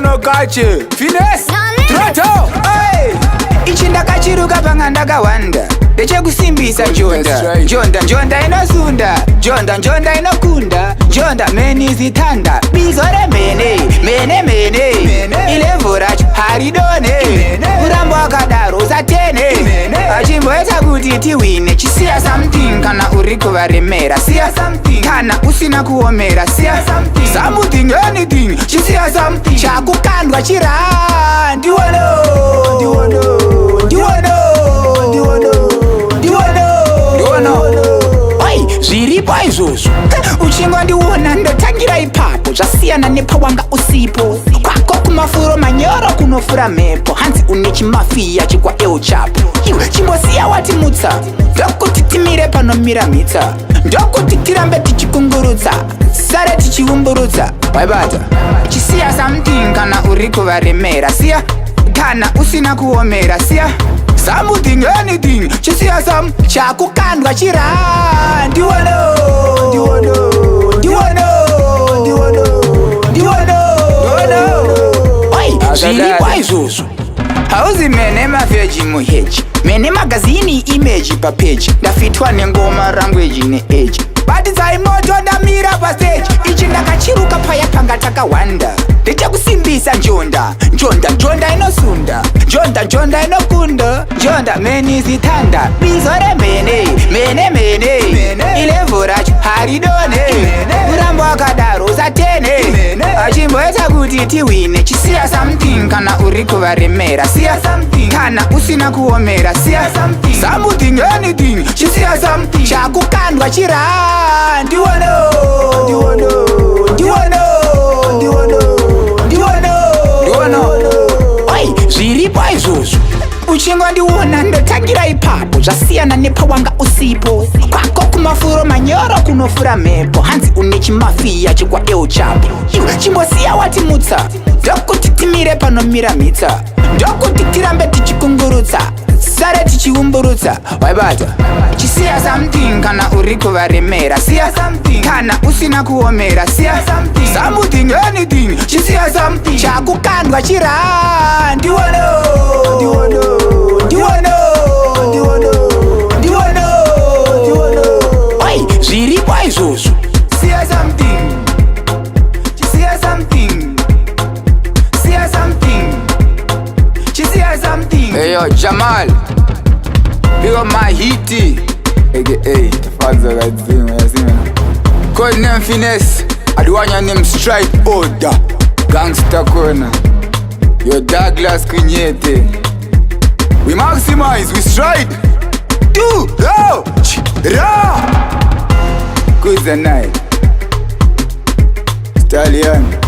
nokache Finesse Troto hey. Ichi ndakachiruka panga ndakawanda ndechekusimbisa njonda inosunda njonda inokunda njonda meni zitanda bizo remene mene ilevo racho haridone urambo wakadaro usatene achimboeta kuti tiwine chisiya something kana uri kuvaremera siya something kana usina kuomera siya something anything chisiya something chakukandwa chira ndiwono zviripo izvozvo uchingo ndiwona ndotangira ipapo zvasiyana nepawanga usipo kwako kumafuro manyoro kunofura mhepo hanzi une chimafiya chikwa eo chapo iwe chimbosiya watimutsa ndokuti timire panomira mhitsa ndokuti tirambe tichikungurutsa sare tichiumburutsa waibata chisiya something kana uri kuvaremera siya kana usina kuomera siya something anything chisiya some chakukandwa chira ndiwono zviripo izvozvo hauzi mene mavheji muheji mene magazini imeji papeji ndafitwa nengoma rangweji neeji batidzai moto ndamira pasteji ichi ndakachiruka paya panga takawanda ndechekusimbisa njonda inosunda njonda inokunda njonda meni zitanda bizo remene mene ilevo racho haridone urambo wakadaro usatene achimboeta kuti tiwine chisiya something kana uri kuvaremera siya something kana usina kuomera siya something anything chisiya something chakukandwa chira ndiwono zviripo izvozvo uchingo ndiwona ndotangira ipapo zvasiyana nepawanga usipo kwako kumafuro manyoro kunofura mhepo hanzi une chimafiya chikwa eo chapo iwe chimbosiya watimutsa ndokuti timire panomira mhitsa ndokuti tirambe tichikungurutsa sare tichiumburutsa waibata chisiya something kana uri kuvaremera siya something kana usina kuomera siya something anything chisiya something chakukandwa chira ndiwono zviripo izvozvo siya something chisiya something chisiya something eyo Jamal big up my hiti aka Faza Riddim yasina code name Finesse adiwanya name Strike Order Gangster Corner yo Douglas Kinyete we maximize we strike do go ra good night Stallion